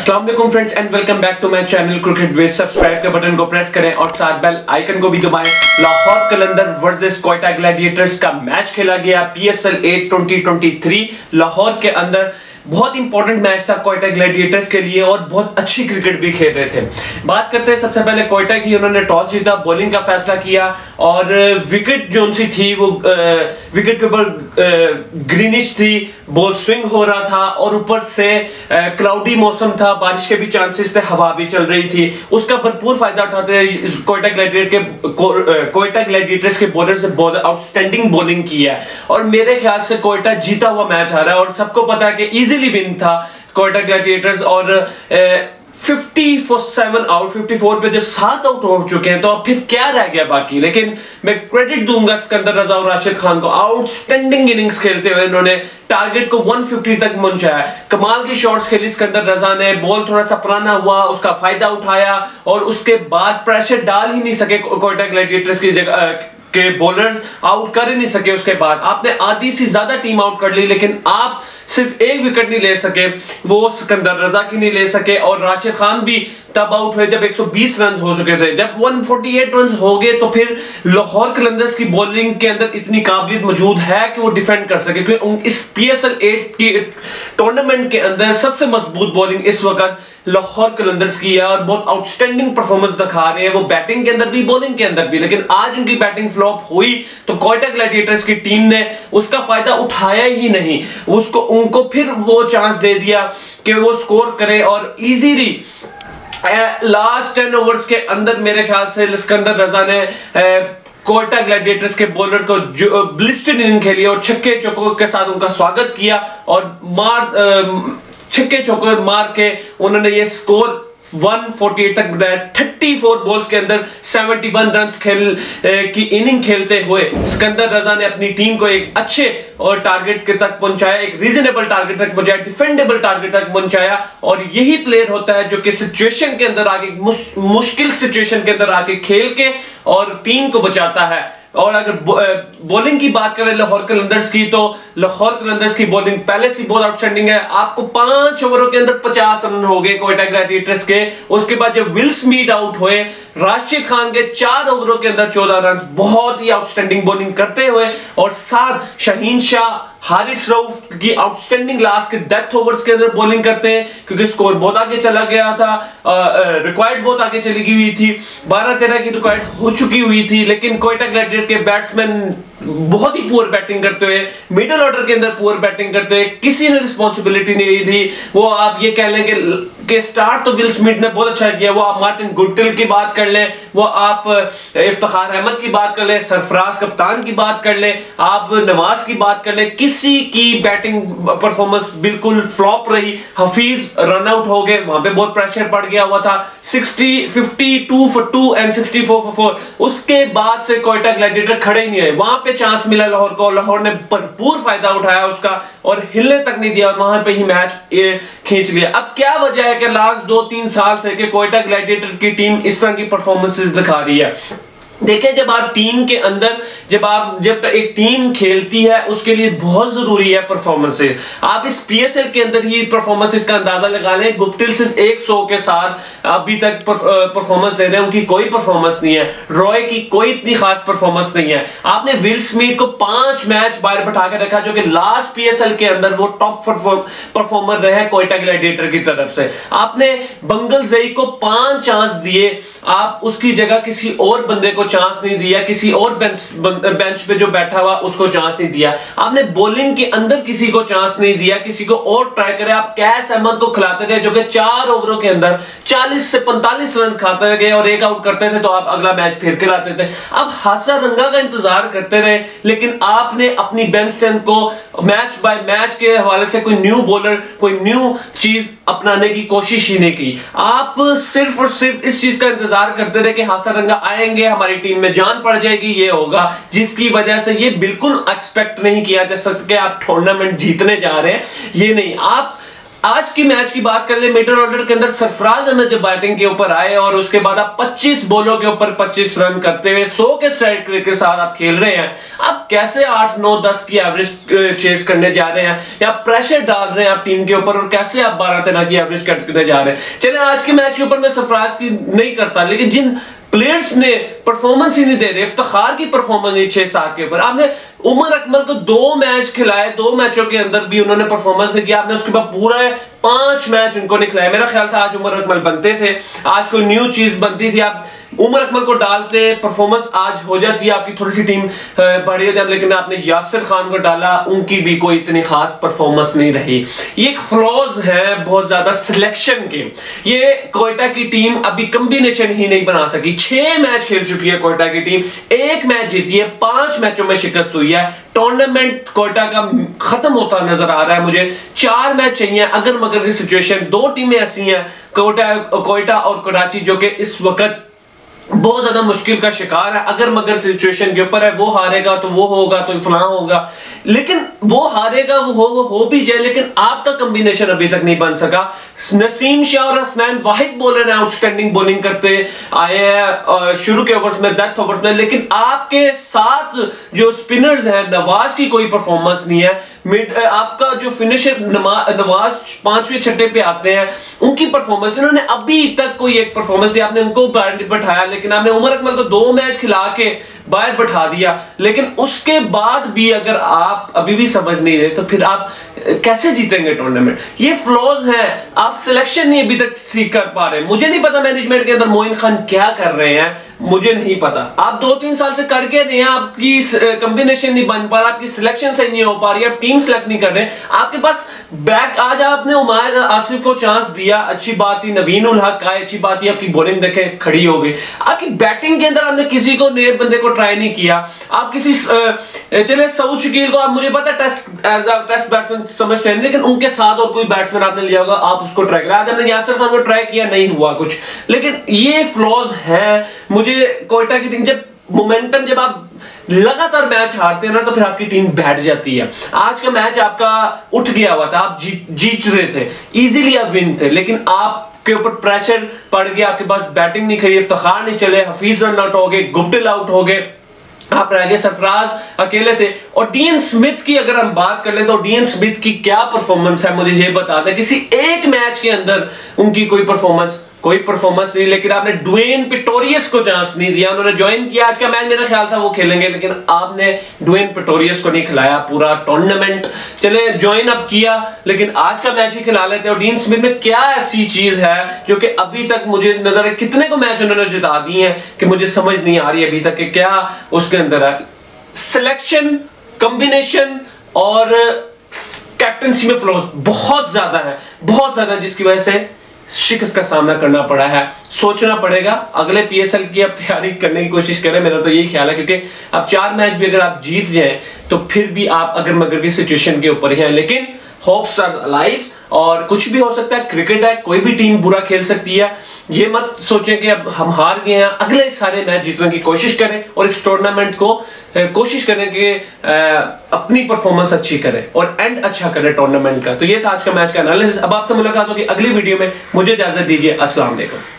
अस्सलाम वालेकुम friends and welcome back to my channel cricket with. Subscribe के button को प्रेस करें और साथ बेल आइकन को भी दबाएं। लाहौर कलंदर वर्सेस क्वेटा ग्लैडिएटर्स का मैच खेला गया PSL 8 2023 लाहौर के अंदर। बहुत इंपॉर्टेंट मैच था क्वेटा ग्लैडिएटर्स के लिए और बहुत अच्छी क्रिकेट भी खेल रहे थे। बात करते हैं सबसे पहले क्वेटा की। उन्होंने टॉस जीता, बॉलिंग का फैसला किया और विकेट जो उनसी थी वो विकेट के ऊपर ग्रीनिश थी, बॉल स्विंग हो रहा था और ऊपर से क्लाउडी मौसम था, बारिश के भी चांसेस थे, हवा भी चल रही थी। उसका भरपूर फायदा उठाते क्वेटा ग्लैडिएटर्स के बॉलर्स ने आउटस्टैंडिंग बॉलिंग की है और मेरे ख्याल से क्वेटा जीता हुआ मैच आ रहा है और सबको पता है कि इजीली विन था क्वेटा ग्लैडिएटर्स। और 57 आउट 54 पे जब 7 आउट हो चुके हैं तो अब फिर क्या रह गया बाकी। लेकिन मैं क्रेडिट दूंगा सिकंदर रजा और राशिद खान को, आउटस्टैंडिंग इनिंग्स खेलते हुए इन्होंने टारगेट को 150 तक पहुंचाया। कमाल की शॉट्स खेली सिकंदर रजा ने, बॉल थोड़ा सा पुराना हुआ, उसका फायदा उठाया और उसके बाद प्रेशर डाल ही नहीं सके क्वेटा ग्लैडिएटर्स की जगह के बॉलर्स, आउट कर ही नहीं सके। उसके बाद आपने आधी से ज्यादा टीम आउट कर ली लेकिन आप सिर्फ एक विकेट नहीं ले सके, वो सिकंदर रजा की नहीं ले सके और राशिद खान भी तब आउट हुए जब 120 रन हो चुके थे। जब 148 रन हो गए तो फिर लाहौर कलंदर्स की बॉलिंग के अंदर इतनी काबिलियत मौजूद है कि वो डिफेंड कर सके, क्योंकि इस PSL 8 टूर्नामेंट के अंदर सबसे मजबूत बॉलिंग इस वक्त लाहौर कलंदर्स की है और बहुत आउटस्टैंडिंग परफॉर्मेंस दिखा रहे हैं वो, बैटिंग के अंदर भी बॉलिंग के अंदर भी। लेकिन आज उनकी बैटिंग फ्लॉप हुई तो क्वेटा ग्लैडिएटर्स की टीम ने उसका फायदा उठाया ही नहीं, उनको फिर वो चांस दे दिया कि वो स्कोर करे और इजीली लास्ट 10 ओवर्स के अंदर मेरे ख्याल से सिकंदर रजा ने क्वेटा ग्लैडिएटर्स के बॉलर को जो ब्लिस्टर्ड इनिंग खेली और छक्के चौकों के साथ उनका स्वागत किया और छक्के चौके मार के उन्होंने ये स्कोर 148 तक बनाया। 34 बॉल्स के अंदर 71 रन्स की इनिंग खेलते हुए सिकंदर रजा ने अपनी टीम को एक अच्छे और टारगेट के तक पहुंचाया, एक रीजनेबल टारगेट तक पहुंचाया, डिफेंडेबल टारगेट तक पहुंचाया। और यही प्लेयर होता है जो कि सिचुएशन के अंदर आके मुश्किल सिचुएशन के अंदर आके खेल के और टीम को बचाता है। और अगर बॉलिंग की बात करें लाहौर कलंदर्स की, तो लाहौर कलंदर्स की बॉलिंग पहले से बहुत आउटस्टैंडिंग है। आपको 5 ओवरों के अंदर 50 रन हो गए क्वेटा ग्लैडिएटर्स के। उसके बाद जब विल स्मिथ आउट हुए, राशिद खान के 4 ओवरों के अंदर 14 रन, बहुत ही आउटस्टैंडिंग बॉलिंग करते हुए और साथ शाहीन शाह, हारिस रऊफ की आउटस्टैंडिंग लास्ट के डेथ ओवर्स के अंदर बॉलिंग करते हैं क्योंकि स्कोर बहुत आगे चला गया था, रिक्वायर्ड बहुत आगे चली गई हुई थी, 12-13 की रिक्वायर्ड हो चुकी हुई थी। लेकिन क्वेटा ग्लैडिएटर के बैट्समैन बहुत ही पुअर बैटिंग करते हुए, मिडिल ऑर्डर के अंदर पुअर बैटिंग करते हुए, किसी ने रिस्पॉन्सिबिलिटी नहीं ली। वो आप ये कह लें कि स्टार्ट तो विल स्मिथ ने बहुत अच्छा किया, वो आप मार्टिन गुडटिल की बात कर लें, वो आप इफ्तिखार अहमद की बात कर लें, सरफराज कप्तान की बात कर लें, आप नवाज की बात कर लें, किसी की बैटिंग परफॉर्मेंस बिल्कुल फ्लॉप रही। हफीज रन आउट हो गए, वहां पे बहुत प्रेशर पड़ गया हुआ था, 52 for 2 एंड 64 for 4। उसके बाद से क्वेटा ग्लैडिएटर खड़े ही नहीं है। वहां पे चांस मिला लाहौर को, लाहौर ने भरपूर फायदा उठाया उसका और हिलने तक नहीं दिया और वहां पे ही मैच खींच लिया। अब क्या वजह है कि लास्ट 2-3 साल से कि क्वेटा ग्लैडिएटर की टीम इस तरह की परफॉर्मेंसेस दिखा रही है। देखिए, जब आप टीम के अंदर जब एक टीम खेलती है उसके लिए बहुत जरूरी है परफॉर्मेंसेस। आप इस PSL के अंदर ही परफॉर्मेंसेस का अंदाजा लगा लें। गुप्टिल सिर्फ 100 के साथ अभी तक परफॉर्मेंस दे रहे हैं, उनकी कोई परफॉर्मेंस नहीं है। रॉय की कोई इतनी खास परफॉर्मेंस नहीं है। आपने विल स्मिथ को 5 मैच बाहर बैठा के रखा जो कि लास्ट PSL के अंदर वो टॉप परफॉर्मर रहे क्वेटा ग्लैडिएटर की तरफ से। आपने बंगल जई को 5 चांस दिए, आप उसकी जगह किसी और बंदे को चांस नहीं दिया, किसी और बेंच पे जो बैठा हुआ उसको चांस नहीं दिया। आपने बॉलिंग के अंदर किसी को चांस नहीं दिया, किसी को और ट्राई करे। आप कैस अहमद को खिलाते रहे जो कि 4 ओवरों के अंदर 40 से 45 रन खाते गए और एक आउट करते थे तो आप अगला मैच फिर के लाते थे। अब हासा रंगा का इंतजार करते रहे लेकिन आपने अपनी बेंच स्ट्रेंथ को मैच बाय मैच के हवाले से कोई न्यू बॉलर, कोई न्यू चीज अपनाने की कोशिश ही नहीं की। आप सिर्फ और सिर्फ इस चीज का इंतजार करते रहे कि हासा रंगा आएंगे, हमारी टीम में जान पड़ जाएगी, ये होगा, जिसकी वजह से ये बिल्कुल एक्सपेक्ट नहीं किया जा सकता कि आप टूर्नामेंट जीतने जा रहे हैं। ये नहीं, आप आज की मैच की बात कर ले, मिडिल ऑर्डर के अंदर सरफराज अहमद जब बैटिंग के ऊपर आए और उसके बाद आप 25 बॉलों के ऊपर 25 रन करते हुए 100 के स्ट्राइक रेट के साथ आप खेल रहे हैं, आप कैसे 8, 9, 10 की एवरेज चेस करने जा रहे हैं या प्रेशर डाल रहे हैं आप टीम के ऊपर, और कैसे आप 12-13 की एवरेज करने जा रहे हैं। चलिए आज के मैच के ऊपर मैं सरफराज की नहीं करता, लेकिन जिन प्लेयर्स ने परफॉर्मेंस ही नहीं दे रहे, इफ्तिखार की परफॉर्मेंस नहीं 6-7 के ऊपर, आपने उमर अकमल को 2 मैच खिलाए, 2 मैचों के अंदर भी उन्होंने परफॉर्मेंस नहीं किया, आपने उसके बाद पूरा 5 मैच उनको नहीं खिलाया। मेरा ख्याल था आज उमर अकमल बनते थे, आज कोई न्यू चीज बनती थी, आप उमर अकमल को डालते, परफॉर्मेंस आज हो जाती है आपकी, थोड़ी सी टीम बढ़ी होती है, लेकिन आपने यासिर खान को डाला, उनकी भी कोई इतनी खास परफॉर्मेंस नहीं रही। ये एक फ्लॉज है बहुत ज्यादा सिलेक्शन के। ये कोयटा की टीम अभी कॉम्बिनेशन ही नहीं बना सकी, 6 मैच खेल चुकी है कोयटा की टीम, 1 मैच जीती है, 5 मैचों में शिकस्त हुई है। टूर्नामेंट कोयटा का खत्म होता नजर आ रहा है मुझे, 4 मैच चाहिए अगर मगर की सिचुएशन। 2 टीमें ऐसी हैं कोयटा और कराची जो कि इस वक्त बहुत ज्यादा मुश्किल का शिकार है, अगर मगर सिचुएशन के ऊपर है। वो हारेगा तो वो होगा तो फलां होगा, लेकिन वो हारेगा वो हो भी जाए, लेकिन आपका कॉम्बिनेशन अभी तक नहीं बन सका। नसीम शाह और हसनैन वाहिद बॉलर हैं, आउटस्टैंडिंग बॉलिंग करते आए हैं शुरू के ओवर्स में, डेथ ओवर्स में, लेकिन आपके साथ जो स्पिनर्स हैं, नवाज की कोई परफॉर्मेंस नहीं है। आपका जो फिनिशर नवाज 5वें छठे पे आते हैं, उनकी परफॉर्मेंस, इन्होंने अभी तक कोई एक परफॉर्मेंस दी, आपने उनको बैठाया, लेकिन आपने उमर अकमल को 2 मैच खिला के बाहर बैठा दिया, लेकिन उसके बाद भी अगर आप अभी भी समझ नहीं रहे तो फिर आप कैसे जीतेंगे टूर्नामेंट। ये फ्लॉज हैं, आप सिलेक्शन नहीं अभी तक सीख कर पा रहे। मुझे नहीं पता मैनेजमेंट के अंदर मोइन खान क्या कर रहे हैं, मुझे नहीं पता। आप 2-3 साल से करके रहे हैं, आपकी कॉम्बिनेशन नहीं बन पा रहा, आपकी सिलेक्शन सही नहीं हो पा रही, आप टीम सेलेक्ट नहीं कर रहे, आपके पास बैक। आज आपने उमर आसिफ को चांस दिया, अच्छी बात थी, नवीन उल हक आए, अच्छी बात थी, आपकी बॉलिंग देखे खड़ी हो गई। आपकी बैटिंग के अंदर आपने किसी को नए बंदे को ट्राई नहीं किया, आप किसी चले सऊद शकील को, आप मुझे पता टेस्ट बैट्समैन समझते हैं, लेकिन उनके साथ और कोई बैट्समैन आपने लिया होगा, आप उसको ट्राई किया। आज हमने यासिर खान को ट्राई किया, नहीं हुआ कुछ, लेकिन ये फ्लॉज है। मुझे कोयटा की टीम, जब मोमेंटम, जब आप लगातार मैच हारते हैं ना, तो फिर आपकी टीम बैठ जाती है। आज का मैच आपका उठ गया हुआ था, आप जीत रहे थे, इजीली आप विन थे, लेकिन आप के ऊपर प्रेशर पड़ गया, आपके पास बैटिंग नहीं खड़ी, इफ्तिखार नहीं चले, हफीज रन आउट हो गए, गुप्टिल आउट हो गए, आप रह गए, सरफराज अकेले थे। और डीएन स्मिथ की अगर हम बात कर ले तो डीएन स्मिथ की क्या परफॉर्मेंस है मुझे ये बता दें। किसी एक मैच के अंदर उनकी कोई परफॉर्मेंस नहीं, लेकिन आपने ड्वेन पिटोरियस को चांस नहीं दिया। उन्होंने ज्वाइन किया, आज का मैच मेरा ख्याल था वो खेलेंगे, लेकिन आपने ड्वेन पिटोरियस को नहीं खिलाया पूरा टूर्नामेंट। चले ज्वाइन अब किया, लेकिन आज का मैच ही खिला लेते। और डीन स्मिथ में क्या ऐसी चीज है जो कि अभी तक मुझे नजर है, कितने को मैच उन्होंने जिता दिए हैं कि मुझे समझ नहीं आ रही अभी तक कि क्या उसके अंदर है। सिलेक्शन, कॉम्बिनेशन और कैप्टनसी में फ्लॉज बहुत ज्यादा है, बहुत ज्यादा, जिसकी वजह से शिकस्त का सामना करना पड़ा है। सोचना पड़ेगा, अगले पीएसएल की अब तैयारी करने की कोशिश करें, मेरा तो यही ख्याल है, क्योंकि अब 4 मैच भी अगर आप जीत जाएं तो फिर भी आप अगर मगर की सिचुएशन के ऊपर हैं, लेकिन होप्स आर अलाइव और कुछ भी हो सकता है। क्रिकेट है, कोई भी टीम बुरा खेल सकती है। ये मत सोचें कि अब हम हार गए हैं, अगले सारे मैच जीतने की कोशिश करें और इस टूर्नामेंट को कोशिश करें कि अपनी परफॉर्मेंस अच्छी करें और एंड अच्छा करें टूर्नामेंट का। तो ये था आज का मैच का एनालिसिस। अब आपसे मुलाकात होगी अगली वीडियो में, मुझे इजाजत दीजिए, अस्सलाम वालेकुम।